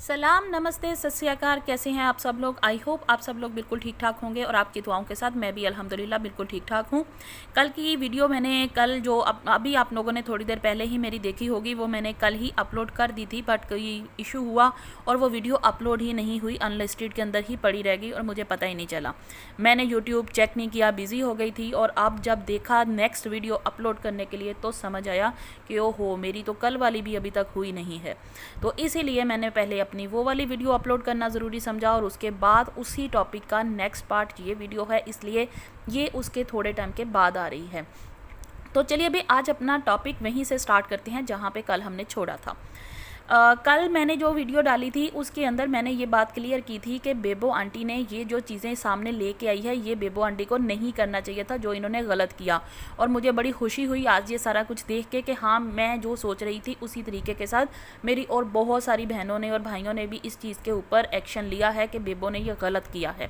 सलाम, नमस्ते, सत श्री अकाल। कैसे हैं आप सब लोग? आई होप आप सब लोग बिल्कुल ठीक ठाक होंगे और आपकी दुआओं के साथ मैं भी अल्हम्दुलिल्लाह बिल्कुल ठीक ठाक हूँ। कल की वीडियो मैंने कल जो अभी आप लोगों ने थोड़ी देर पहले ही मेरी देखी होगी, वो मैंने कल ही अपलोड कर दी थी, बट कोई इशू हुआ और वो वीडियो अपलोड ही नहीं हुई, अनलिस्टेड के अंदर ही पड़ी रह गई और मुझे पता ही नहीं चला। मैंने यूट्यूब चेक नहीं किया, बिज़ी हो गई थी, और अब जब देखा नेक्स्ट वीडियो अपलोड करने के लिए तो समझ आया कि ओहो, मेरी तो कल वाली भी अभी तक हुई नहीं है। तो इसीलिए मैंने पहले अपनी वो वाली वीडियो अपलोड करना ज़रूरी समझा और उसके बाद उसी टॉपिक का नेक्स्ट पार्ट ये वीडियो है, इसलिए ये उसके थोड़े टाइम के बाद आ रही है। तो चलिए अभी आज अपना टॉपिक वहीं से स्टार्ट करते हैं जहाँ पे कल हमने छोड़ा था। कल मैंने जो वीडियो डाली थी उसके अंदर मैंने ये बात क्लियर की थी कि बेबो आंटी ने ये जो चीज़ें सामने लेके आई है, ये बेबो आंटी को नहीं करना चाहिए था, जो इन्होंने गलत किया। और मुझे बड़ी खुशी हुई आज ये सारा कुछ देख के कि हाँ, मैं जो सोच रही थी उसी तरीके के साथ मेरी और बहुत सारी बहनों ने और भाइयों ने भी इस चीज़ के ऊपर एक्शन लिया है कि बेबो ने ये गलत किया है।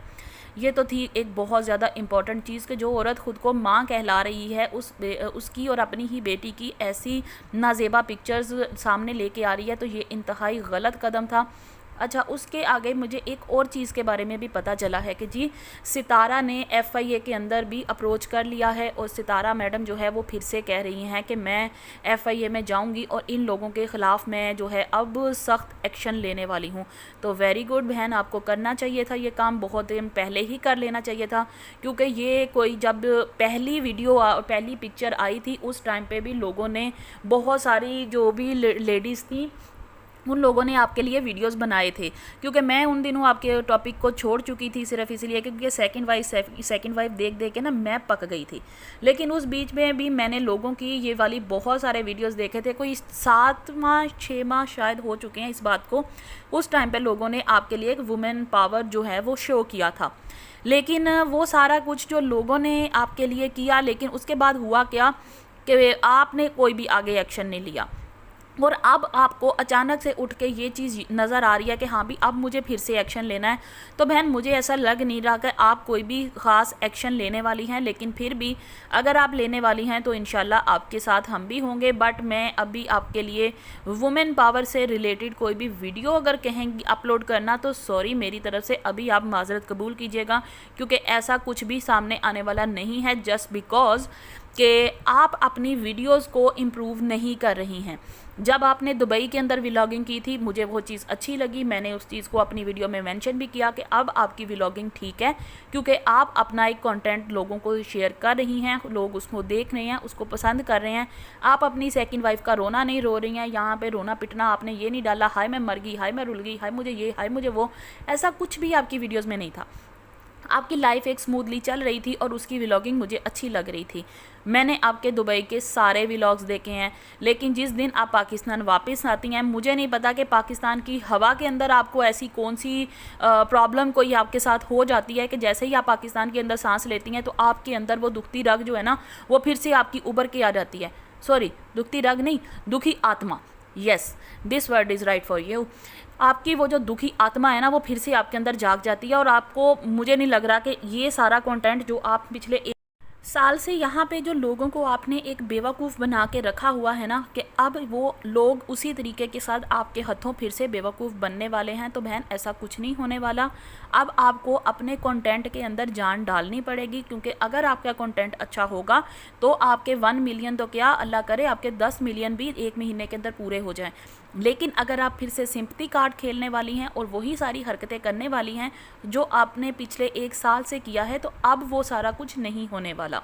ये तो थी एक बहुत ज़्यादा इम्पॉर्टेंट चीज़ कि जो औरत ख़ुद को माँ कहला रही है, उसकी और अपनी ही बेटी की ऐसी नाजेबा पिक्चर्स सामने लेके आ रही है, तो ये इंतहाई गलत कदम था। अच्छा, उसके आगे मुझे एक और चीज़ के बारे में भी पता चला है कि जी सितारा ने FIA के अंदर भी अप्रोच कर लिया है और सितारा मैडम जो है वो फिर से कह रही हैं कि मैं FIA में जाऊंगी और इन लोगों के ख़िलाफ़ मैं जो है अब सख्त एक्शन लेने वाली हूँ। तो वेरी गुड बहन, आपको करना चाहिए था ये काम, बहुत दिन पहले ही कर लेना चाहिए था, क्योंकि ये कोई जब पहली वीडियो पहली पिक्चर आई थी उस टाइम पे भी लोगों ने, बहुत सारी जो भी लेडीज़ थी, उन लोगों ने आपके लिए वीडियोस बनाए थे, क्योंकि मैं उन दिनों आपके टॉपिक को छोड़ चुकी थी सिर्फ इसलिए क्योंकि सेकंड वाइफ देख देख के ना मैं पक गई थी। लेकिन उस बीच में भी मैंने लोगों की ये वाली बहुत सारे वीडियोस देखे थे, कोई 7 माह 6 माह शायद हो चुके हैं इस बात को। उस टाइम पर लोगों ने आपके लिए एक वुमेन पावर जो है वो शो किया था, लेकिन वो सारा कुछ जो लोगों ने आपके लिए किया, लेकिन उसके बाद हुआ क्या कि आपने कोई भी आगे एक्शन नहीं लिया। और अब आपको अचानक से उठ के ये चीज़ नज़र आ रही है कि हाँ भी अब मुझे फिर से एक्शन लेना है। तो बहन, मुझे ऐसा लग नहीं रहा कि आप कोई भी ख़ास एक्शन लेने वाली हैं, लेकिन फिर भी अगर आप लेने वाली हैं तो इंशाल्लाह आपके साथ हम भी होंगे। बट मैं अभी आपके लिए वुमेन पावर से रिलेटेड कोई भी वीडियो अगर कहेंगी अपलोड करना तो सॉरी, मेरी तरफ से अभी आप माजरत कबूल कीजिएगा, क्योंकि ऐसा कुछ भी सामने आने वाला नहीं है, जस्ट बिकॉज़ कि आप अपनी वीडियोस को इम्प्रूव नहीं कर रही हैं। जब आपने दुबई के अंदर व्लॉगिंग की थी, मुझे वो चीज़ अच्छी लगी, मैंने उस चीज़ को अपनी वीडियो में मेंशन भी किया कि अब आपकी व्लॉगिंग ठीक है, क्योंकि आप अपना एक कंटेंट लोगों को शेयर कर रही हैं, लोग उसको देख रहे हैं, उसको पसंद कर रहे हैं। आप अपनी सेकंड वाइफ का रोना नहीं रो रही हैं, यहाँ पे रोना पिटना आपने ये नहीं डाला, हाय मैं मर गई, हाय मैं रुल गई, हाय मुझे ये, हाय मुझे वो, ऐसा कुछ भी आपकी वीडियोज़ में नहीं था। आपकी लाइफ एक स्मूथली चल रही थी और उसकी व्लॉगिंग मुझे अच्छी लग रही थी। मैंने आपके दुबई के सारे व्लॉग्स देखे हैं, लेकिन जिस दिन आप पाकिस्तान वापस आती हैं, मुझे नहीं पता कि पाकिस्तान की हवा के अंदर आपको ऐसी कौन सी प्रॉब्लम कोई आपके साथ हो जाती है कि जैसे ही आप पाकिस्तान के अंदर सांस लेती हैं तो आपके अंदर वो दुखती रग जो है ना, वो फिर से आपकी उभर के आ जाती है। सॉरी, दुखती रग नहीं, दुखी आत्मा। Yes, this word is right for you. आपकी वो जो दुखी आत्मा है ना, वो फिर से आपके अंदर जाग जाती है और आपको, मुझे नहीं लग रहा कि ये सारा कंटेंट जो आप पिछले साल से यहाँ पे जो लोगों को आपने एक बेवकूफ़ बना के रखा हुआ है ना, कि अब वो लोग उसी तरीके के साथ आपके हाथों फिर से बेवकूफ़ बनने वाले हैं। तो बहन, ऐसा कुछ नहीं होने वाला। अब आपको अपने कंटेंट के अंदर जान डालनी पड़ेगी, क्योंकि अगर आपका कंटेंट अच्छा होगा तो आपके 1 मिलियन तो क्या, अल्लाह करे आपके 10 मिलियन भी एक महीने के अंदर पूरे हो जाएं। लेकिन अगर आप फिर से सिंपैथी कार्ड खेलने वाली हैं और वही सारी हरकतें करने वाली हैं जो आपने पिछले 1 साल से किया है, तो अब वो सारा कुछ नहीं होने वाला।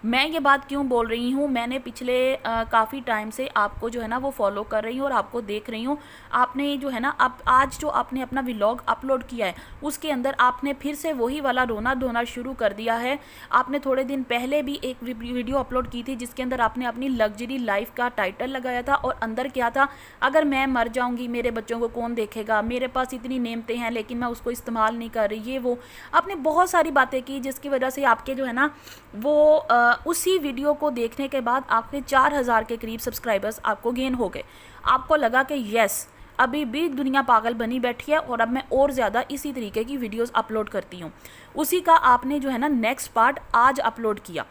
मैं ये बात क्यों बोल रही हूँ, मैंने पिछले काफ़ी टाइम से आपको जो है ना वो फॉलो कर रही हूँ और आपको देख रही हूँ। आपने जो है ना, अब आज जो आपने अपना व्लॉग अपलोड किया है उसके अंदर आपने फिर से वही वाला रोना धोना शुरू कर दिया है। आपने थोड़े दिन पहले भी एक वीडियो अपलोड की थी जिसके अंदर आपने अपनी लग्जरी लाइफ का टाइटल लगाया था और अंदर क्या था, अगर मैं मर जाऊँगी मेरे बच्चों को कौन देखेगा, मेरे पास इतनी नेमतें हैं लेकिन मैं उसको इस्तेमाल नहीं कर रही, ये वो आपने बहुत सारी बातें की, जिसकी वजह से आपके जो है ना वो उसी वीडियो को देखने के बाद आपके 4000 के करीब सब्सक्राइबर्स आपको गेन हो गए। आपको लगा कि यस, अभी भी दुनिया पागल बनी बैठी है और अब मैं और ज़्यादा इसी तरीके की वीडियोस अपलोड करती हूँ। उसी का आपने जो है ना नेक्स्ट पार्ट आज अपलोड किया।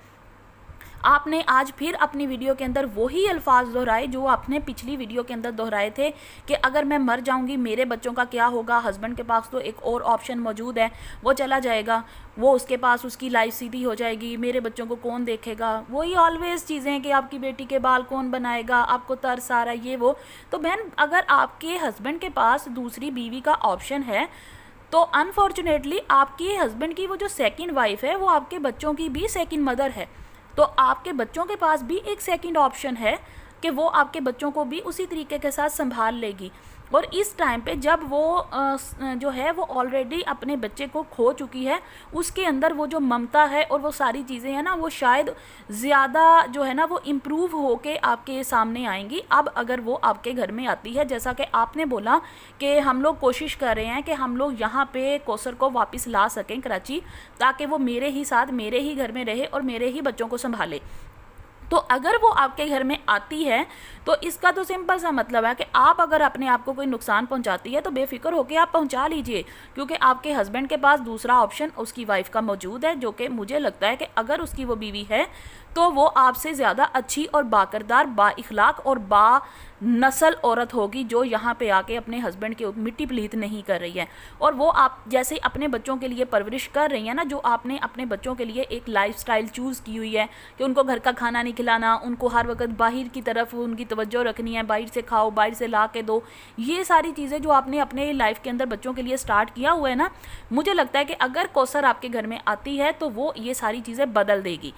आपने आज फिर अपनी वीडियो के अंदर वही अल्फाज दोहराए जो आपने पिछली वीडियो के अंदर दोहराए थे कि अगर मैं मर जाऊंगी मेरे बच्चों का क्या होगा, हस्बैंड के पास तो एक और ऑप्शन मौजूद है, वो चला जाएगा, वो उसके पास उसकी लाइफ सीधी हो जाएगी, मेरे बच्चों को कौन देखेगा। वही ऑलवेज चीज़ें हैं कि आपकी बेटी के बाल कौन बनाएगा, आपको तरस आ रहा है, ये वो। तो बहन, अगर आपके हस्बैंड के पास दूसरी बीवी का ऑप्शन है तो अनफॉर्चुनेटली आपके हस्बैंड की वो जो सेकंड वाइफ है वो आपके बच्चों की भी सेकंड मदर है। तो आपके बच्चों के पास भी एक सेकंड ऑप्शन है कि वो आपके बच्चों को भी उसी तरीके के साथ संभाल लेगी। और इस टाइम पे जब वो जो है वो ऑलरेडी अपने बच्चे को खो चुकी है, उसके अंदर वो जो ममता है और वो सारी चीज़ें हैं ना, वो शायद ज़्यादा जो है ना वो इम्प्रूव होके आपके सामने आएंगी अब अगर वो आपके घर में आती है। जैसा कि आपने बोला कि हम लोग कोशिश कर रहे हैं कि हम लोग यहाँ पे कौसर को वापस ला सकें कराची, ताकि वो मेरे ही साथ मेरे ही घर में रहे और मेरे ही बच्चों को संभाले। तो अगर वो आपके घर में आती है तो इसका तो सिंपल सा मतलब है कि आप अगर अपने आप को कोई नुकसान पहुंचाती है तो बेफिक्र होकर आप पहुंचा लीजिए, क्योंकि आपके हस्बैंड के पास दूसरा ऑप्शन उसकी वाइफ का मौजूद है, जो कि मुझे लगता है कि अगर उसकी वो बीवी है तो वो आपसे ज़्यादा अच्छी और बाकरदार, बाइखलाक और बा नस्ल औरत होगी, जो यहाँ पे आके अपने हस्बैंड के मिट्टी पलीत नहीं कर रही है। और वो आप जैसे अपने बच्चों के लिए परवरिश कर रही हैं ना, जो आपने अपने बच्चों के लिए एक लाइफस्टाइल चूज़ की हुई है कि उनको घर का खाना नहीं खिलाना, उनको हर वक्त बाहर की तरफ उनकी तवज्जो रखनी है, बाहर से खाओ, बाहर से ला के दो, ये सारी चीज़ें जो आपने अपने लाइफ के अंदर बच्चों के लिए स्टार्ट किया हुआ है ना, मुझे लगता है कि अगर कौसर आपके घर में आती है तो वो ये सारी चीज़ें बदल देगी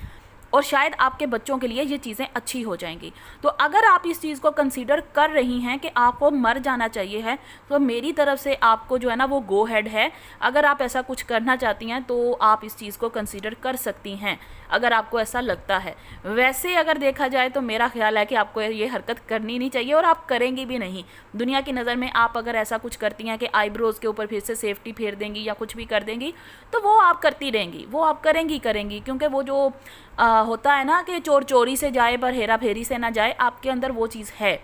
और शायद आपके बच्चों के लिए ये चीज़ें अच्छी हो जाएंगी। तो अगर आप इस चीज़ को कंसीडर कर रही हैं कि आपको मर जाना चाहिए है, तो मेरी तरफ से आपको जो है ना वो गो हेड है। अगर आप ऐसा कुछ करना चाहती हैं तो आप इस चीज़ को कंसीडर कर सकती हैं, अगर आपको ऐसा लगता है। वैसे अगर देखा जाए तो मेरा ख्याल है कि आपको ये हरकत करनी नहीं चाहिए और आप करेंगी भी नहीं। दुनिया की नज़र में आप अगर ऐसा कुछ करती हैं कि आईब्रोज़ के ऊपर फिर से सेफ्टी फेर देंगी या कुछ भी कर देंगी, तो वो आप करती रहेंगी, वो आप करेंगी, क्योंकि वो जो होता है ना कि चोर चोरी से जाए पर हेरा फेरी से ना जाए, आपके अंदर वो चीज़ है,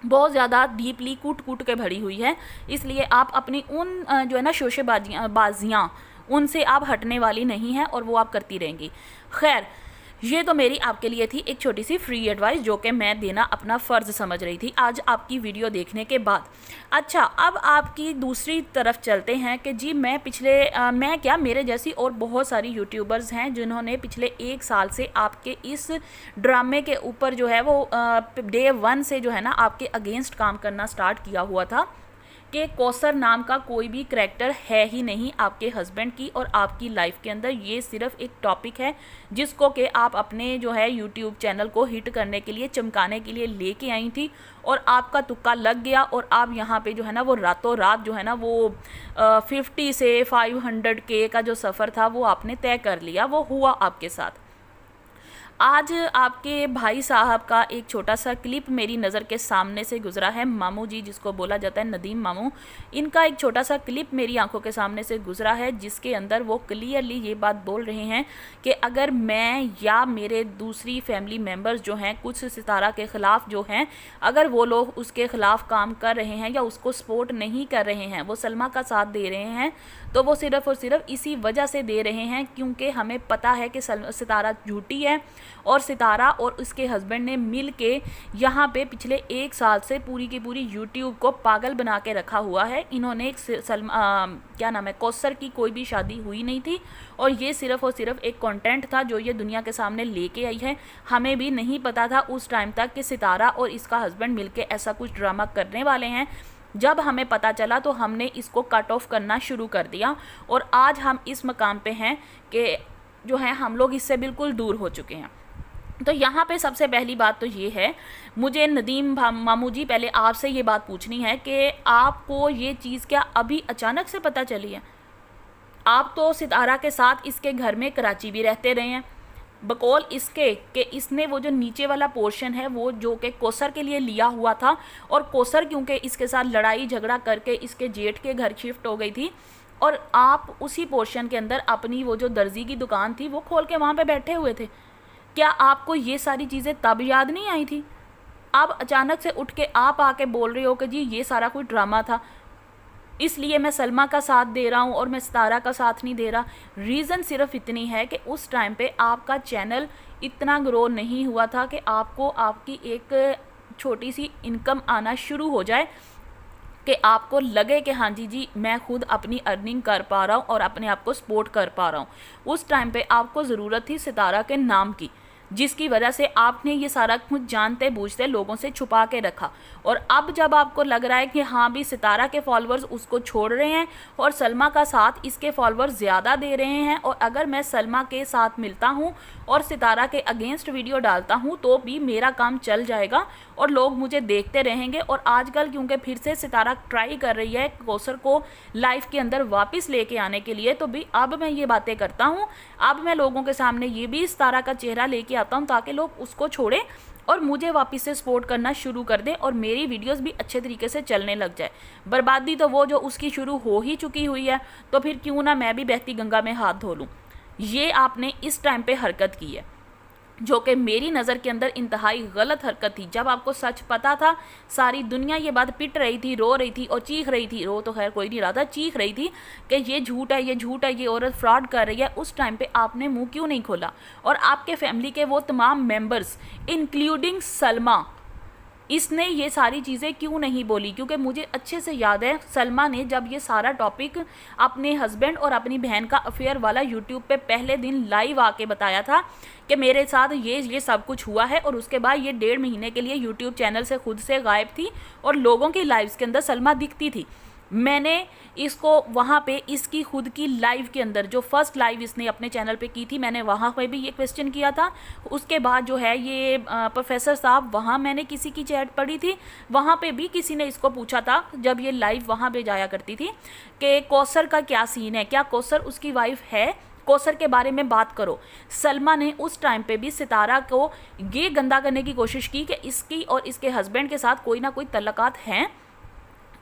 बहुत ज़्यादा डीपली कूट कूट के भरी हुई है। इसलिए आप अपनी उन जो है ना शोशेबाजियाँ उनसे आप हटने वाली नहीं हैं और वो आप करती रहेंगी। खैर, ये तो मेरी आपके लिए थी एक छोटी सी फ्री एडवाइस जो कि मैं देना अपना फ़र्ज़ समझ रही थी आज आपकी वीडियो देखने के बाद। अच्छा, अब आपकी दूसरी तरफ चलते हैं कि जी मैं मैं क्या, मेरे जैसी और बहुत सारी यूट्यूबर्स हैं जिन्होंने पिछले 1 साल से आपके इस ड्रामे के ऊपर जो है वो डे 1 से जो है ना आपके अगेंस्ट काम करना स्टार्ट किया हुआ था कि कौसर नाम का कोई भी करैक्टर है ही नहीं आपके हस्बैंड की और आपकी लाइफ के अंदर। ये सिर्फ एक टॉपिक है जिसको कि आप अपने जो है यूट्यूब चैनल को हिट करने के लिए, चमकाने के लिए लेके आई थी और आपका तुक्का लग गया और आप यहाँ पे जो है ना वो रातों रात जो है ना वो 50 से 500K का जो सफ़र था वो आपने तय कर लिया, वो हुआ आपके साथ। आज आपके भाई साहब का एक छोटा सा क्लिप मेरी नज़र के सामने से गुजरा है। मामू जी, जिसको बोला जाता है नदीम मामू, इनका एक छोटा सा क्लिप मेरी आंखों के सामने से गुजरा है जिसके अंदर वो क्लियरली ये बात बोल रहे हैं कि अगर मैं या मेरे दूसरी फैमिली मेम्बर्स जो हैं कुछ सितारा के ख़िलाफ़ जो हैं, अगर वो लोग उसके ख़िलाफ़ काम कर रहे हैं या उसको सपोर्ट नहीं कर रहे हैं, वो सलमा का साथ दे रहे हैं, तो वो सिर्फ़ और सिर्फ इसी वजह से दे रहे हैं क्योंकि हमें पता है कि सितारा झूठी है और सितारा और उसके हस्बैंड ने मिल के यहाँ पे पिछले 1 साल से पूरी की पूरी यूट्यूब को पागल बना के रखा हुआ है। इन्होंने एक क्या नाम है, कौसर की कोई भी शादी हुई नहीं थी और ये सिर्फ़ और सिर्फ एक कंटेंट था जो ये दुनिया के सामने लेके आई है। हमें भी नहीं पता था उस टाइम तक कि सितारा और इसका हस्बैंड मिल के ऐसा कुछ ड्रामा करने वाले हैं। जब हमें पता चला तो हमने इसको कट ऑफ करना शुरू कर दिया और आज हम इस मकाम पे हैं कि जो है हम लोग इससे बिल्कुल दूर हो चुके हैं। तो यहाँ पे सबसे पहली बात तो ये है, मुझे नदीम मामू जी पहले आपसे ये बात पूछनी है कि आपको ये चीज़ क्या अभी अचानक से पता चली है? आप तो सितारा के साथ इसके घर में कराची भी रहते रहे हैं, बकौल इसके कि इसने वो जो नीचे वाला पोर्शन है वो जो कि कौसर के लिए लिया हुआ था और कौसर क्योंकि इसके साथ लड़ाई झगड़ा करके इसके जेठ के घर शिफ्ट हो गई थी और आप उसी पोर्शन के अंदर अपनी वो जो दर्जी की दुकान थी वो खोल के वहाँ पे बैठे हुए थे। क्या आपको ये सारी चीज़ें तब याद नहीं आई थी? अब अचानक से उठ के आप आके बोल रहे हो कि जी ये सारा कोई ड्रामा था। इसलिए मैं सलमा का साथ दे रहा हूँ और मैं सितारा का साथ नहीं दे रहा। रीज़न सिर्फ इतनी है कि उस टाइम पे आपका चैनल इतना ग्रो नहीं हुआ था कि आपको आपकी एक छोटी सी इनकम आना शुरू हो जाए, कि आपको लगे कि हाँ जी मैं खुद अपनी अर्निंग कर पा रहा हूँ और अपने आप को सपोर्ट कर पा रहा हूँ। उस टाइम पे आपको ज़रूरत थी सितारा के नाम की, जिसकी वजह से आपने ये सारा कुछ जानते बूझते लोगों से छुपा के रखा। और अब जब आपको लग रहा है कि हाँ भी सितारा के फॉलोअर्स उसको छोड़ रहे हैं और सलमा का साथ इसके फॉलोअर्स ज़्यादा दे रहे हैं, और अगर मैं सलमा के साथ मिलता हूँ और सितारा के अगेंस्ट वीडियो डालता हूँ तो भी मेरा काम चल जाएगा और लोग मुझे देखते रहेंगे। और आजकल क्योंकि फिर से सितारा ट्राई कर रही है कौसर को लाइफ के अंदर वापस लेके आने के लिए, तो भी अब मैं ये बातें करता हूँ, अब मैं लोगों के सामने ये भी सितारा का चेहरा लेके आता हूँ ताकि लोग उसको छोड़ें और मुझे वापस से सपोर्ट करना शुरू कर दें और मेरी वीडियोस भी अच्छे तरीके से चलने लग जाए। बर्बादी तो वो जो उसकी शुरू हो ही चुकी हुई है, तो फिर क्यों ना मैं भी बहती गंगा में हाथ धो लूँ। ये आपने इस टाइम पे हरकत की है जो कि मेरी नज़र के अंदर इंतहाई गलत हरकत थी। जब आपको सच पता था, सारी दुनिया ये बात पिट रही थी, रो रही थी और चीख रही थी, रो तो खैर कोई नहीं रहा था, चीख रही थी कि ये झूठ है, ये झूठ है, ये औरत फ्रॉड कर रही है, उस टाइम पे आपने मुंह क्यों नहीं खोला? और आपके फैमिली के वो तमाम मेंबर्स इंक्लूडिंग सलमा, इसने ये सारी चीज़ें क्यों नहीं बोली? क्योंकि मुझे अच्छे से याद है सलमा ने जब ये सारा टॉपिक अपने हस्बैंड और अपनी बहन का अफेयर वाला यूट्यूब पे पहले दिन लाइव आके बताया था कि मेरे साथ ये सब कुछ हुआ है, और उसके बाद ये 1.5 महीने के लिए यूट्यूब चैनल से खुद से गायब थी और लोगों की लाइव्स के अंदर सलमा दिखती थी। मैंने इसको वहाँ पे इसकी खुद की लाइव के अंदर जो फर्स्ट लाइव इसने अपने चैनल पे की थी, मैंने वहाँ पे भी ये क्वेश्चन किया था। उसके बाद जो है ये प्रोफेसर साहब, वहाँ मैंने किसी की चैट पढ़ी थी, वहाँ पे भी किसी ने इसको पूछा था जब ये लाइव वहाँ पे जाया करती थी कि कौसर का क्या सीन है, क्या कौसर उसकी वाइफ है, कौसर के बारे में बात करो। सलमा ने उस टाइम पे भी सितारा को ये गंदा करने की कोशिश की कि इसकी और इसके हस्बैंड के साथ कोई ना कोई तल्लकात हैं।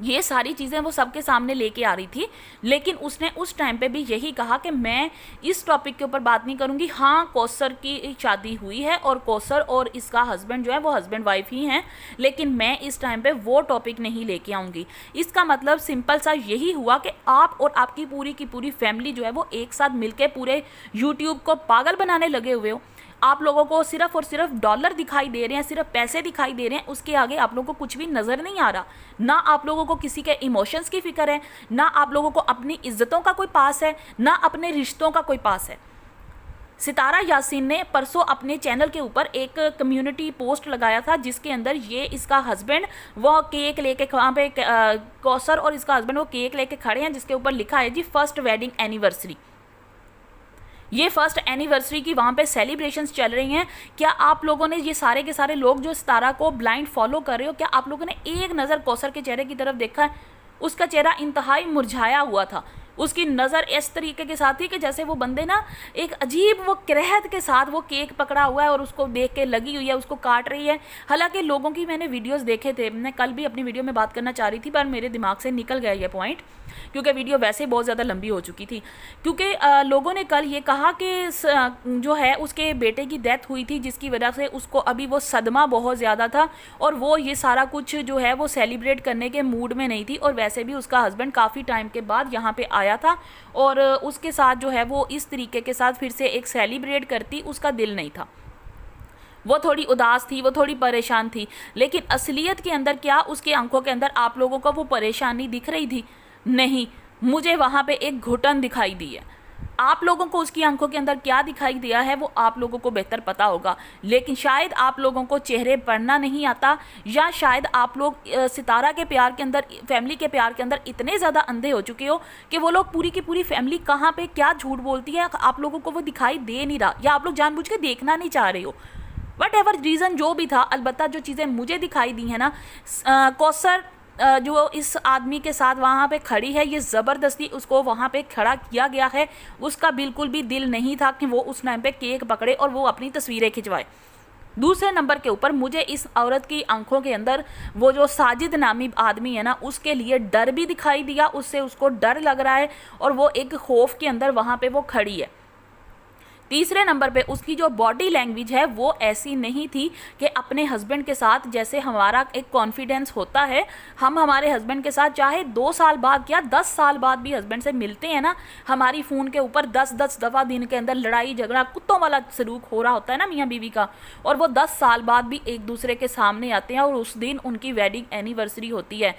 ये सारी चीज़ें वो सबके सामने लेके आ रही थी, लेकिन उसने उस टाइम पे भी यही कहा कि मैं इस टॉपिक के ऊपर बात नहीं करूँगी। हाँ, कौसर की शादी हुई है और कौसर और इसका हस्बैंड जो है वो हस्बैंड वाइफ ही हैं, लेकिन मैं इस टाइम पे वो टॉपिक नहीं लेके आऊँगी। इसका मतलब सिंपल सा यही हुआ कि आप और आपकी पूरी की पूरी फैमिली जो है वो एक साथ मिलकर पूरे यूट्यूब को पागल बनाने लगे हुए हो। आप लोगों को सिर्फ और सिर्फ डॉलर दिखाई दे रहे हैं, सिर्फ पैसे दिखाई दे रहे हैं, उसके आगे आप लोगों को कुछ भी नज़र नहीं आ रहा। ना आप लोगों को किसी के इमोशंस की फिक्र है, ना आप लोगों को अपनी इज्जतों का कोई पास है, ना अपने रिश्तों का कोई पास है। सितारा यासीन ने परसों अपने चैनल के ऊपर एक कम्युनिटी पोस्ट लगाया था जिसके अंदर ये इसका हस्बैंड वो केक लेके वहाँ पे कौसर और इसका हस्बैंड वो केक लेके खड़े हैं, जिसके ऊपर लिखा है जी फर्स्ट वेडिंग एनिवर्सरी। ये फर्स्ट एनिवर्सरी की वहाँ पे सेलिब्रेशंस चल रही हैं। क्या आप लोगों ने, ये सारे के सारे लोग जो सितारा को ब्लाइंड फॉलो कर रहे हो, क्या आप लोगों ने एक नज़र कौसर के चेहरे की तरफ देखा है? उसका चेहरा इंतहाई मुरझाया हुआ था, उसकी नज़र इस तरीके के साथ थी कि जैसे वो बंदे ना एक अजीब वो किरहत के साथ वो केक पकड़ा हुआ है और उसको देख के लगी हुई है, उसको काट रही है। हालांकि लोगों की मैंने वीडियोस देखे थे, मैं कल भी अपनी वीडियो में बात करना चाह रही थी पर मेरे दिमाग से निकल गया ये पॉइंट, क्योंकि वीडियो वैसे बहुत ज़्यादा लंबी हो चुकी थी। क्योंकि लोगों ने कल ये कहा कि जो है उसके बेटे की डेथ हुई थी, जिसकी वजह से उसको अभी वो सदमा बहुत ज़्यादा था और वो ये सारा कुछ जो है वो सेलिब्रेट करने के मूड में नहीं थी। और वैसे भी उसका हस्बैंड काफ़ी टाइम के बाद यहाँ पे आया था और उसके साथ जो है वो इस तरीके के साथ फिर से एक सेलिब्रेट करती उसका दिल नहीं था। वो थोड़ी उदास थी, वो थोड़ी परेशान थी, लेकिन असलियत के अंदर क्या उसकी आंखों के अंदर आप लोगों को वो परेशानी दिख रही थी? नहीं, मुझे वहाँ पे एक घुटन दिखाई दी है। आप लोगों को उसकी आंखों के अंदर क्या दिखाई दिया है वो आप लोगों को बेहतर पता होगा, लेकिन शायद आप लोगों को चेहरे पढ़ना नहीं आता, या शायद आप लोग सितारा के प्यार के अंदर, फैमिली के प्यार के अंदर इतने ज़्यादा अंधे हो चुके हो कि वो लोग पूरी की पूरी फैमिली कहाँ पे क्या झूठ बोलती है आप लोगों को वो दिखाई दे नहीं रहा, या आप लोग जानबूझ के देखना नहीं चाह रहे हो। वट एवर रीज़न जो भी था, अलबत्ता जो चीज़ें मुझे दिखाई दी हैं ना, कौसर जो इस आदमी के साथ वहाँ पे खड़ी है, ये ज़बरदस्ती उसको वहाँ पे खड़ा किया गया है। उसका बिल्कुल भी दिल नहीं था कि वो उस टाइम पे केक पकड़े और वो अपनी तस्वीरें खिंचवाए। दूसरे नंबर के ऊपर मुझे इस औरत की आंखों के अंदर वो जो साजिद नामी आदमी है ना, उसके लिए डर भी दिखाई दिया, उससे उसको डर लग रहा है और वो एक खौफ के अंदर वहाँ पे वो खड़ी है। तीसरे नंबर पे उसकी जो बॉडी लैंग्वेज है वो ऐसी नहीं थी कि अपने हस्बैंड के साथ जैसे हमारा एक कॉन्फिडेंस होता है, हम हमारे हस्बैंड के साथ चाहे 2 साल बाद या 10 साल बाद भी हस्बैंड से मिलते हैं ना, हमारी फ़ोन के ऊपर 10-10 दफ़ा दिन के अंदर लड़ाई झगड़ा कुत्तों वाला सलूक हो रहा होता है ना मियाँ बीवी का, और वो 10 साल बाद भी एक दूसरे के सामने आते हैं और उस दिन उनकी वेडिंग एनिवर्सरी होती है,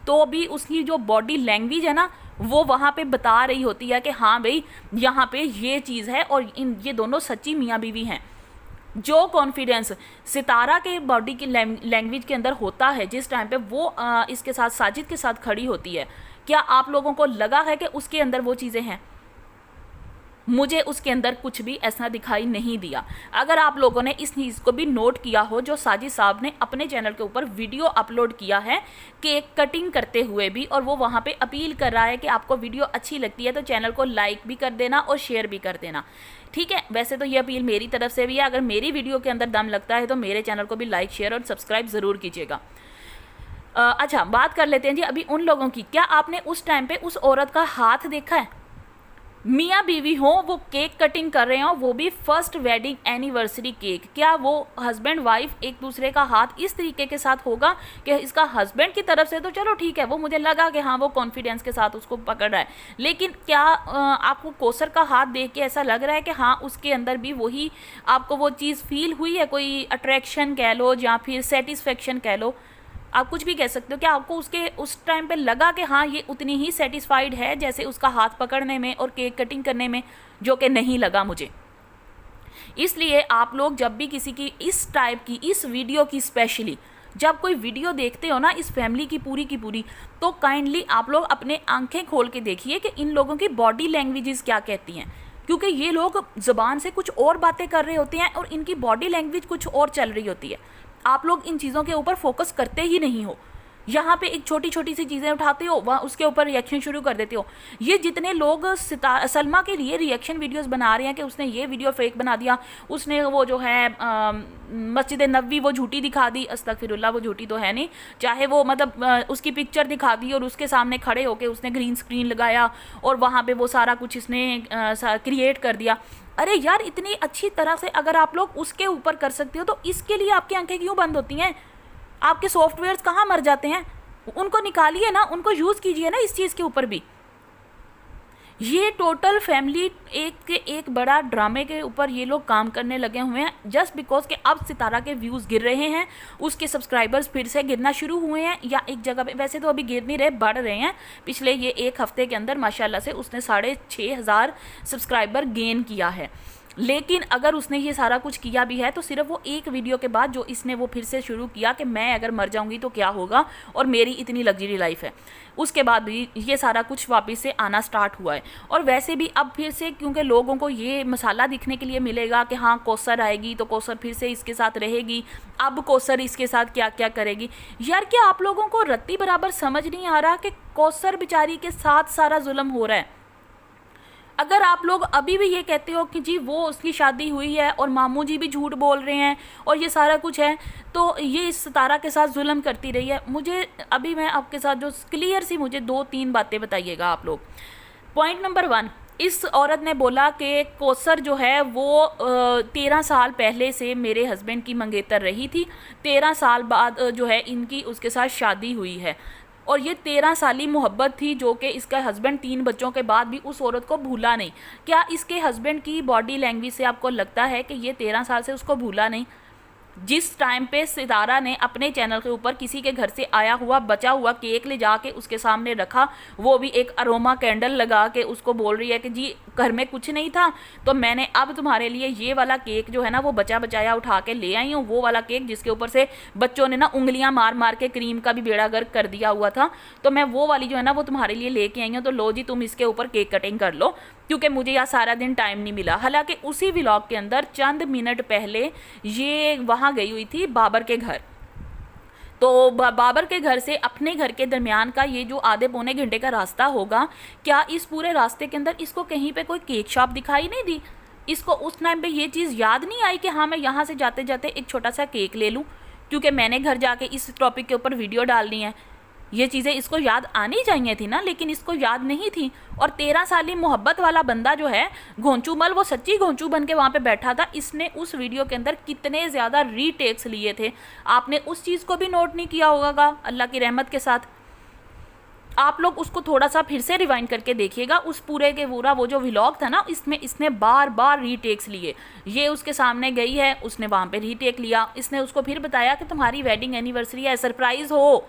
तो भी उसकी जो बॉडी लैंग्वेज है ना वो वहाँ पे बता रही होती है कि हाँ भाई यहाँ पे ये चीज़ है और ये दोनों सच्ची मियाँ बीवी हैं। जो कॉन्फिडेंस सितारा के बॉडी की लैंग्वेज के अंदर होता है जिस टाइम पे वो इसके साथ साजिद के साथ खड़ी होती है, क्या आप लोगों को लगा है कि उसके अंदर वो चीज़ें हैं? मुझे उसके अंदर कुछ भी ऐसा दिखाई नहीं दिया। अगर आप लोगों ने इस चीज़ को भी नोट किया हो, जो साजिद साहब ने अपने चैनल के ऊपर वीडियो अपलोड किया है केक कटिंग करते हुए भी, और वो वहाँ पे अपील कर रहा है कि आपको वीडियो अच्छी लगती है तो चैनल को लाइक भी कर देना और शेयर भी कर देना। ठीक है, वैसे तो ये अपील मेरी तरफ से भी है, अगर मेरी वीडियो के अंदर दम लगता है तो मेरे चैनल को भी लाइक शेयर और सब्सक्राइब ज़रूर कीजिएगा। अच्छा, बात कर लेते हैं जी अभी उन लोगों की। क्या आपने उस टाइम पे उस औरत का हाथ देखा है? मियाँ बीवी हो, वो केक कटिंग कर रहे हो, वो भी फर्स्ट वेडिंग एनिवर्सरी केक। क्या वो हस्बैंड वाइफ एक दूसरे का हाथ इस तरीके के साथ होगा कि इसका हस्बैंड की तरफ से तो चलो ठीक है, वो मुझे लगा कि हाँ वो कॉन्फिडेंस के साथ उसको पकड़ रहा है, लेकिन क्या आपको कौसर का हाथ देख के ऐसा लग रहा है कि हाँ उसके अंदर भी वही आपको वो चीज़ फील हुई है? कोई अट्रैक्शन कह लो या फिर सेटिस्फेक्शन कह लो, आप कुछ भी कह सकते हो। क्या आपको उसके उस टाइम पे लगा कि हाँ ये उतनी ही सेटिस्फाइड है जैसे उसका हाथ पकड़ने में और केक कटिंग करने में? जो कि नहीं लगा मुझे। इसलिए आप लोग जब भी किसी की इस टाइप की इस वीडियो की स्पेशली जब कोई वीडियो देखते हो ना इस फैमिली की पूरी, तो काइंडली आप लोग अपने आंखें खोल के देखिए कि इन लोगों की बॉडी लैंग्वेजेस क्या कहती हैं, क्योंकि ये लोग ज़बान से कुछ और बातें कर रहे होते हैं और इनकी बॉडी लैंग्वेज कुछ और चल रही होती है। आप लोग इन चीज़ों के ऊपर फोकस करते ही नहीं हो। यहाँ पे एक छोटी छोटी सी चीज़ें उठाते हो, वहाँ उसके ऊपर रिएक्शन शुरू कर देते हो। ये जितने लोग सलमा के लिए रिएक्शन वीडियोस बना रहे हैं कि उसने ये वीडियो फेक बना दिया, उसने वो जो है मस्जिद नबवी वो झूठी दिखा दी, अस्तगफिरुल्लाह वो झूठी तो है नहीं, चाहे वो मतलब उसकी पिक्चर दिखा दी और उसके सामने खड़े होकर उसने ग्रीन स्क्रीन लगाया और वहाँ पर वो सारा कुछ इसने क्रिएट कर दिया। अरे यार, इतनी अच्छी तरह से अगर आप लोग उसके ऊपर कर सकते हो तो इसके लिए आपकी आंखें क्यों बंद होती हैं? आपके सॉफ्टवेयर्स कहाँ मर जाते हैं? उनको निकालिए ना, उनको यूज़ कीजिए ना इस चीज़ के ऊपर भी। ये टोटल फैमिली एक बड़ा ड्रामे के ऊपर ये लोग काम करने लगे हुए हैं, जस्ट बिकॉज के अब सितारा के व्यूज़ गिर रहे हैं, उसके सब्सक्राइबर्स फिर से गिरना शुरू हुए हैं, या एक जगह पे वैसे तो अभी गिर नहीं रहे, बढ़ रहे हैं। पिछले ये 1 हफ्ते के अंदर माशाल्लाह से उसने 6,500 सब्सक्राइबर गेन किया है। लेकिन अगर उसने ये सारा कुछ किया भी है तो सिर्फ वो एक वीडियो के बाद जो इसने वो फिर से शुरू किया कि मैं अगर मर जाऊंगी तो क्या होगा और मेरी इतनी लग्जरी लाइफ है, उसके बाद भी ये सारा कुछ वापस से आना स्टार्ट हुआ है। और वैसे भी अब फिर से क्योंकि लोगों को ये मसाला दिखने के लिए मिलेगा कि हाँ कौसर आएगी तो कौसर फिर से इसके साथ रहेगी, अब कौसर इसके साथ क्या क्या करेगी। यार, क्या आप लोगों को रत्ती बराबर समझ नहीं आ रहा कि कौसर बेचारी के साथ सारा जुल्म हो रहा है? अगर आप लोग अभी भी ये कहते हो कि जी वो उसकी शादी हुई है और मामू जी भी झूठ बोल रहे हैं और ये सारा कुछ है, तो ये इस सितारा के साथ जुल्म करती रही है। मुझे अभी मैं आपके साथ जो क्लियर सी मुझे 2-3 बातें बताइएगा आप लोग। पॉइंट नंबर 1, इस औरत ने बोला कि कौसर जो है वो 13 साल पहले से मेरे हस्बैंड की मंगेतर रही थी, 13 साल बाद जो है इनकी उसके साथ शादी हुई है, और ये 13 साली मोहब्बत थी जो कि इसका हस्बैंड 3 बच्चों के बाद भी उस औरत को भूला नहीं। क्या इसके हस्बैंड की बॉडी लैंग्वेज से आपको लगता है कि ये 13 साल से उसको भूला नहीं? जिस टाइम पे सितारा ने अपने चैनल के ऊपर किसी के घर से आया हुआ बचा हुआ केक ले जाके उसके सामने रखा, वो भी एक अरोमा कैंडल लगा के उसको बोल रही है कि जी घर में कुछ नहीं था तो मैंने अब तुम्हारे लिए ये वाला केक जो है ना वो बचा बचाया उठा के ले आई हूँ, वो वाला केक जिसके ऊपर से बच्चों ने ना उंगलियां मार मार के क्रीम का भी बेड़ा गर्क कर दिया हुआ था, तो मैं वो वाली जो है ना वो तुम्हारे लिए लेके आई हूँ, तो लो जी तुम इसके ऊपर केक कटिंग कर लो, क्योंकि मुझे यहाँ सारा दिन टाइम नहीं मिला। हालांकि उसी व्लॉग के अंदर चंद मिनट पहले ये वहाँ गई हुई थी बाबर के घर, तो बाबर के घर से अपने घर के दरमियान का ये जो आधे पौने घंटे का रास्ता होगा, क्या इस पूरे रास्ते के अंदर इसको कहीं पे कोई केक शॉप दिखाई नहीं दी? इसको उस टाइम पे ये चीज़ याद नहीं आई कि हाँ मैं यहाँ से जाते जाते एक छोटा सा केक ले लूँ, क्योंकि मैंने घर जाके इस टॉपिक के ऊपर वीडियो डालनी है? ये चीज़ें इसको याद आनी चाहिए थी ना, लेकिन इसको याद नहीं थी। और 13 साली मोहब्बत वाला बंदा जो है घोंचूमल, वो सच्ची घोंचू बन के वहाँ पे बैठा था। इसने उस वीडियो के अंदर कितने ज़्यादा रीटेक्स लिए थे, आपने उस चीज़ को भी नोट नहीं किया होगा अल्लाह की रहमत के साथ। आप लोग उसको थोड़ा सा फिर से रिवाइंड करके देखिएगा, उस पूरे के पूरा वो जो व्लॉग था ना, इसमें इसने बार बार रीटेक्स लिए। ये उसके सामने गई है, उसने वहाँ पे रीटेक लिया, इसने उसको फिर बताया कि तुम्हारी वेडिंग एनिवर्सरी है, सरप्राइज़ हो,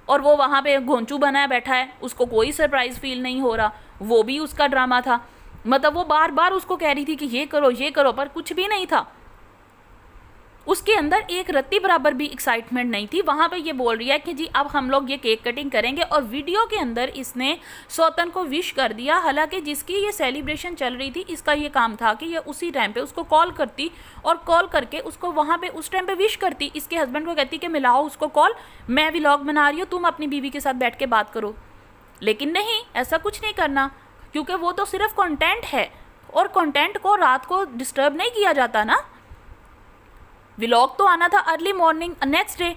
और वो वहाँ पे घोंचू बना बैठा है, उसको कोई सरप्राइज़ फील नहीं हो रहा। वो भी उसका ड्रामा था, मतलब वो बार बार उसको कह रही थी कि ये करो, पर कुछ भी नहीं था। उसके अंदर एक रत्ती बराबर भी एक्साइटमेंट नहीं थी। वहाँ पे ये बोल रही है कि जी अब हम लोग ये केक कटिंग करेंगे, और वीडियो के अंदर इसने सौतन को विश कर दिया। हालांकि जिसकी ये सेलिब्रेशन चल रही थी, इसका ये काम था कि ये उसी टाइम पे उसको कॉल करती और कॉल करके उसको वहाँ पे उस टाइम पे विश करती। इसके हस्बैंड को कहती कि मिलाओ उसको कॉल, मैं व्लॉग बना रही हूँ, तुम अपनी बीवी के साथ बैठ के बात करो। लेकिन नहीं, ऐसा कुछ नहीं करना, क्योंकि वो तो सिर्फ कंटेंट है, और कंटेंट को रात को डिस्टर्ब नहीं किया जाता ना। व्लॉग तो आना था अर्ली मॉर्निंग नेक्स्ट डे।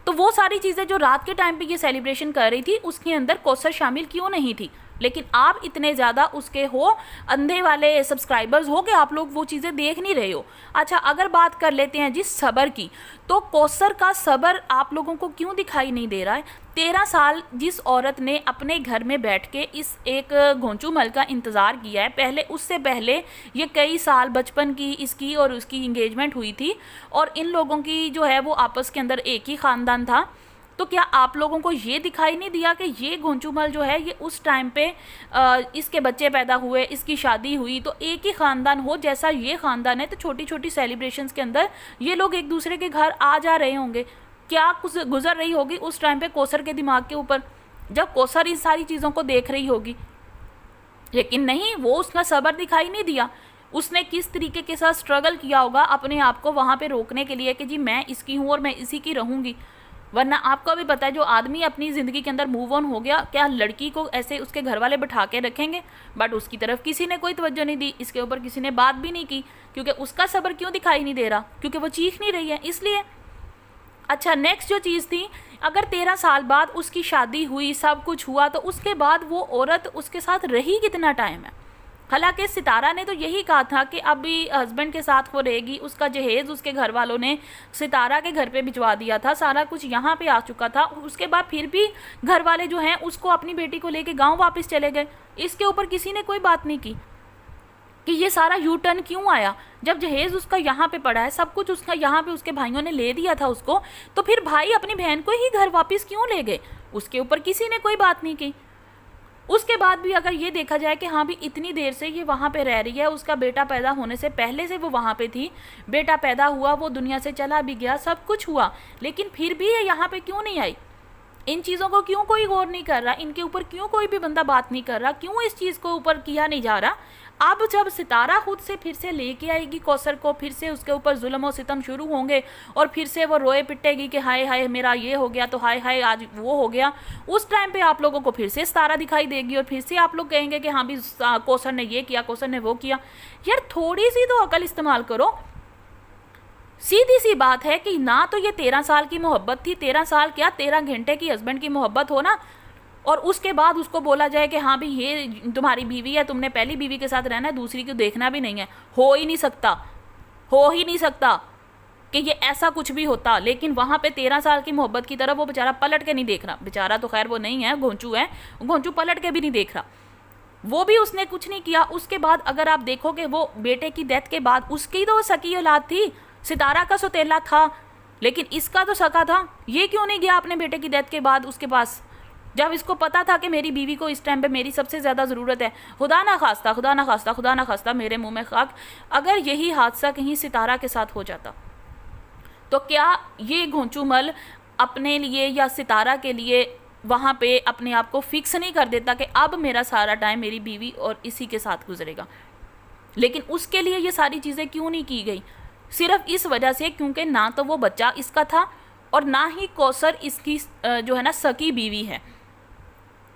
तो वो सारी चीज़ें जो रात के टाइम पे ये सेलिब्रेशन कर रही थी, उसके अंदर कौसर शामिल क्यों नहीं थी? लेकिन आप इतने ज़्यादा उसके हो, अंधे वाले सब्सक्राइबर्स हो कि आप लोग वो चीज़ें देख नहीं रहे हो। अच्छा, अगर बात कर लेते हैं जिस सब्र की, तो कौसर का सब्र आप लोगों को क्यों दिखाई नहीं दे रहा है? 13 साल जिस औरत ने अपने घर में बैठ के इस एक घोंचूमल का इंतज़ार किया है, पहले उससे पहले ये कई साल बचपन की इसकी और उसकी इंगेजमेंट हुई थी, और इन लोगों की जो है वो आपस के अंदर एक ही ख़ानदान था। तो क्या आप लोगों को ये दिखाई नहीं दिया कि ये घोंचूमल जो है, ये उस टाइम पे इसके बच्चे पैदा हुए, इसकी शादी हुई, तो एक ही ख़ानदान हो जैसा ये ख़ानदान है, तो छोटी छोटी सेलिब्रेशंस के अंदर ये लोग एक दूसरे के घर आ जा रहे होंगे। क्या कुछ गुजर रही होगी उस टाइम पे कौसर के दिमाग के ऊपर, जब कौसर इन सारी चीज़ों को देख रही होगी? लेकिन नहीं, वो उसका सब्र दिखाई नहीं दिया। उसने किस तरीके के साथ स्ट्रगल किया होगा अपने आप को वहाँ पे रोकने के लिए कि जी मैं इसकी हूँ और मैं इसी की रहूँगी। वरना आपको भी पता है, जो आदमी अपनी ज़िंदगी के अंदर मूव ऑन हो गया, क्या लड़की को ऐसे उसके घर वाले बिठा के रखेंगे? बट उसकी तरफ किसी ने कोई तवज्जो नहीं दी, इसके ऊपर किसी ने बात भी नहीं की, क्योंकि उसका सब्र क्यों दिखाई नहीं दे रहा? क्योंकि वो चीख नहीं रही है, इसलिए। अच्छा, नेक्स्ट जो चीज़ थी, अगर 13 साल बाद उसकी शादी हुई, सब कुछ हुआ, तो उसके बाद वो औरत उसके साथ रही कितना टाइम है? हालांकि सितारा ने तो यही कहा था कि अभी हस्बैंड के साथ वो रहेगी। उसका जहेज़ उसके घर वालों ने सितारा के घर पे भिजवा दिया था, सारा कुछ यहाँ पे आ चुका था। उसके बाद फिर भी घर वाले जो हैं उसको अपनी बेटी को लेके गांव वापस चले गए। इसके ऊपर किसी ने कोई बात नहीं की कि ये सारा यू टर्न क्यों आया। जब जहेज़ उसका यहाँ पे पड़ा है, सब कुछ उसका यहाँ पे उसके भाइयों ने ले दिया था उसको, तो फिर भाई अपनी बहन को ही घर वापस क्यों ले गए? उसके ऊपर किसी ने कोई बात नहीं की। उसके बाद भी अगर ये देखा जाए कि हाँ भी इतनी देर से ये वहाँ पे रह रही है, उसका बेटा पैदा होने से पहले से वो वहाँ पे थी, बेटा पैदा हुआ, वो दुनिया से चला भी गया, सब कुछ हुआ, लेकिन फिर भी ये यहाँ पे क्यों नहीं आई? इन चीज़ों को क्यों कोई गौर नहीं कर रहा? इनके ऊपर क्यों कोई भी बंदा बात नहीं कर रहा? क्यों इस चीज़ को ऊपर किया नहीं जा रहा? अब जब सितारा खुद से फिर से लेके आएगी कौसर को, फिर से उसके ऊपर जुल्म और सितम शुरू होंगे, और फिर से वो रोए पिटेगी कि हाय हाय मेरा ये हो गया, तो हाय हाय आज वो हो गया। उस टाइम पे आप लोगों को फिर से सितारा दिखाई देगी, और फिर से आप लोग कहेंगे कि हाँ भी कौसर ने ये किया, कौसर ने वो किया। यार थोड़ी सी तो अकल इस्तेमाल करो। सीधी सी बात है कि ना तो ये 13 साल की मोहब्बत थी, 13 साल क्या 13 घंटे की हस्बैंड की मोहब्बत हो ना, और उसके बाद उसको बोला जाए कि हाँ भी ये तुम्हारी बीवी है, तुमने पहली बीवी के साथ रहना है, दूसरी को देखना भी नहीं है। हो ही नहीं सकता कि ये ऐसा कुछ भी होता। लेकिन वहाँ पे 13 साल की मोहब्बत की तरफ वो बेचारा पलट के नहीं देख रहा। बेचारा तो खैर वो नहीं है, घोंचू है, घोंचू पलट के भी नहीं देख रहा, वो भी उसने कुछ नहीं किया। उसके बाद अगर आप देखोगे, वो बेटे की डेथ के बाद उसकी तो सकी औलाद थी, सितारा का सौतेला था, लेकिन इसका तो सका था। ये क्यों नहीं गया अपने बेटे की डेथ के बाद उसके पास, जब इसको पता था कि मेरी बीवी को इस टाइम पे मेरी सबसे ज़्यादा ज़रूरत है? खुदा ना खास्ता मेरे मुंह में खाक, अगर यही हादसा कहीं सितारा के साथ हो जाता, तो क्या ये घोंचूमल अपने लिए या सितारा के लिए वहाँ पे अपने आप को फिक्स नहीं कर देता कि अब मेरा सारा टाइम मेरी बीवी और इसी के साथ गुजरेगा? लेकिन उसके लिए ये सारी चीज़ें क्यों नहीं की गई? सिर्फ इस वजह से क्योंकि ना तो वो बच्चा इसका था, और ना ही कौसर इसकी जो है ना सकी बीवी है।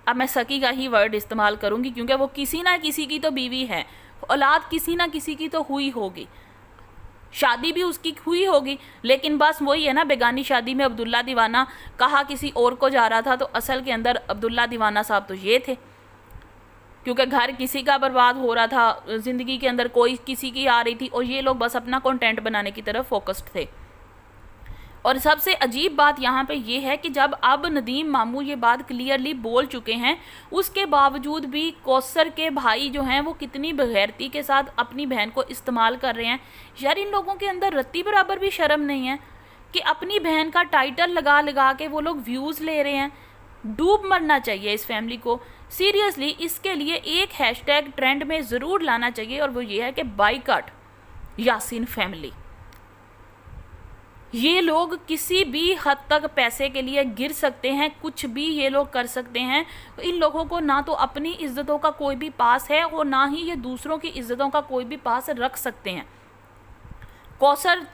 अब मैं सकी का ही वर्ड इस्तेमाल करूँगी, क्योंकि वो किसी ना किसी की तो बीवी है, औलाद किसी ना किसी की तो हुई होगी। शादी भी उसकी हुई होगी, लेकिन बस वही है ना, बेगानी शादी में अब्दुल्ला दीवाना कहा किसी और को जा रहा था, तो असल के अंदर अब्दुल्ला दीवाना साहब तो ये थे, क्योंकि घर किसी का बर्बाद हो रहा था, ज़िंदगी के अंदर कोई किसी की आ रही थी, और ये लोग बस अपना कंटेंट बनाने की तरफ फोकस्ड थे। और सबसे अजीब बात यहाँ पे ये है कि जब अब नदीम मामू ये बात क्लियरली बोल चुके हैं, उसके बावजूद भी कौसर के भाई जो हैं वो कितनी बेगैरती के साथ अपनी बहन को इस्तेमाल कर रहे हैं। यार इन लोगों के अंदर रत्ती बराबर भी शर्म नहीं है कि अपनी बहन का टाइटल लगा लगा के वो लोग व्यूज़ ले रहे हैं। डूब मरना चाहिए इस फैमिली को सीरियसली। इसके लिए एक हैशटैग ट्रेंड में ज़रूर लाना चाहिए, और वो ये है कि बाइकआउट यासीन फैमिली। ये लोग किसी भी हद तक पैसे के लिए गिर सकते हैं, कुछ भी ये लोग कर सकते हैं। इन लोगों को ना तो अपनी इज्जतों का कोई भी पास है, और ना ही ये दूसरों की इज्जतों का कोई भी पास रख सकते हैं। कौसर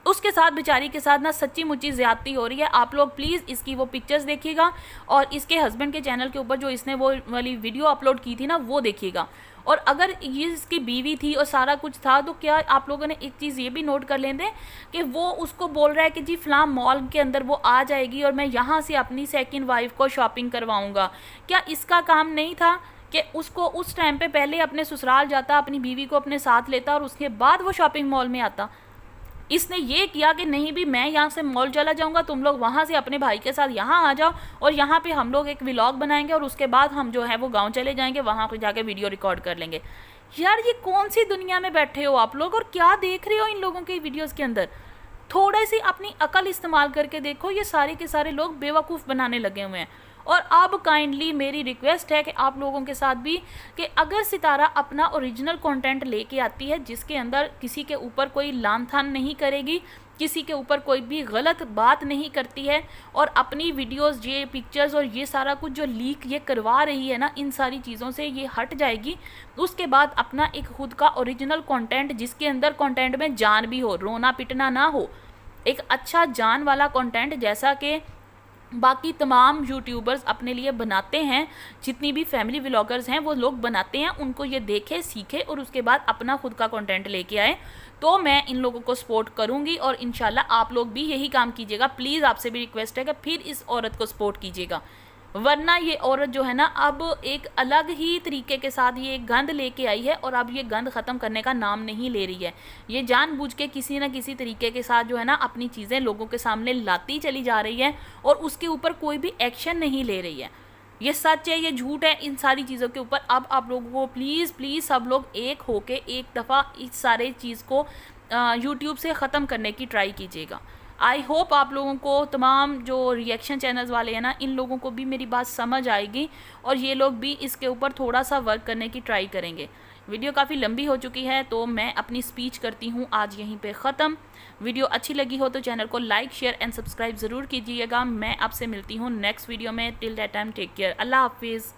उसके साथ बेचारी के साथ ना सच्ची मुच्ची ज़्यादती हो रही है। आप लोग प्लीज़ इसकी वो पिक्चर्स देखिएगा, और इसके हस्बैंड के चैनल के ऊपर जो इसने वो वाली वीडियो अपलोड की थी ना, वो देखिएगा। और अगर ये इसकी बीवी थी और सारा कुछ था, तो क्या आप लोगों ने एक चीज़ ये भी नोट कर लेते कि वो उसको बोल रहा है कि जी फ़लाँ मॉल के अंदर वो आ जाएगी और मैं यहाँ से अपनी सेकंड वाइफ को शॉपिंग करवाऊँगा। क्या इसका काम नहीं था कि उसको उस टाइम पे पहले अपने ससुराल जाता, अपनी बीवी को अपने साथ लेता, और उसके बाद वो शॉपिंग मॉल में आता? इसने ये किया कि नहीं भी मैं यहाँ से मॉल चला जाऊँगा, तुम लोग वहाँ से अपने भाई के साथ यहाँ आ जाओ, और यहाँ पे हम लोग एक व्लॉग बनाएंगे, और उसके बाद हम जो है वो गांव चले जाएंगे, वहाँ पे जाके वीडियो रिकॉर्ड कर लेंगे। यार ये कौन सी दुनिया में बैठे हो आप लोग, और क्या देख रहे हो इन लोगों के वीडियोज़ के अंदर? थोड़े सी अपनी अकल इस्तेमाल करके देखो। ये सारे के सारे लोग बेवकूफ़ बनाने लगे हुए हैं। और अब काइंडली मेरी रिक्वेस्ट है कि आप लोगों के साथ भी, कि अगर सितारा अपना ओरिजिनल कंटेंट लेके आती है जिसके अंदर किसी के ऊपर कोई लानथान नहीं करेगी, किसी के ऊपर कोई भी गलत बात नहीं करती है, और अपनी वीडियोस, ये पिक्चर्स और ये सारा कुछ जो लीक ये करवा रही है ना, इन सारी चीज़ों से ये हट जाएगी, उसके बाद अपना एक खुद का ओरिजिनल कंटेंट, जिसके अंदर कंटेंट में जान भी हो, रोना पिटना ना हो, एक अच्छा जान वाला कंटेंट जैसा कि बाकी तमाम यूट्यूबर्स अपने लिए बनाते हैं, जितनी भी फैमिली व्लॉगर्स हैं वो लोग बनाते हैं, उनको ये देखे सीखे और उसके बाद अपना खुद का कंटेंट लेके आए, तो मैं इन लोगों को सपोर्ट करूंगी। और इंशाल्लाह आप लोग भी यही काम कीजिएगा। प्लीज़ आपसे भी रिक्वेस्ट है कि फिर इस औरत को सपोर्ट कीजिएगा, वरना ये औरत जो है ना, अब एक अलग ही तरीके के साथ ये गंद लेके आई है, और अब ये गंद ख़त्म करने का नाम नहीं ले रही है। ये जानबूझ के किसी न किसी तरीके के साथ जो है ना, अपनी चीज़ें लोगों के सामने लाती चली जा रही है, और उसके ऊपर कोई भी एक्शन नहीं ले रही है। ये सच है, ये झूठ है, इन सारी चीज़ों के ऊपर अब आप लोगों को प्लीज़ प्लीज़ सब लोग एक होके एक दफ़ा इस सारे चीज़ को यूट्यूब से ख़त्म करने की ट्राई कीजिएगा। आई होप आप लोगों को, तमाम जो रिएक्शन चैनल्स वाले हैं ना, इन लोगों को भी मेरी बात समझ आएगी, और ये लोग भी इसके ऊपर थोड़ा सा वर्क करने की ट्राई करेंगे। वीडियो काफ़ी लंबी हो चुकी है, तो मैं अपनी स्पीच करती हूँ आज यहीं पे ख़त्म। वीडियो अच्छी लगी हो तो चैनल को लाइक शेयर एंड सब्सक्राइब ज़रूर कीजिएगा। मैं आपसे मिलती हूँ नेक्स्ट वीडियो में। Till that time take care. अल्लाह हाफिज़।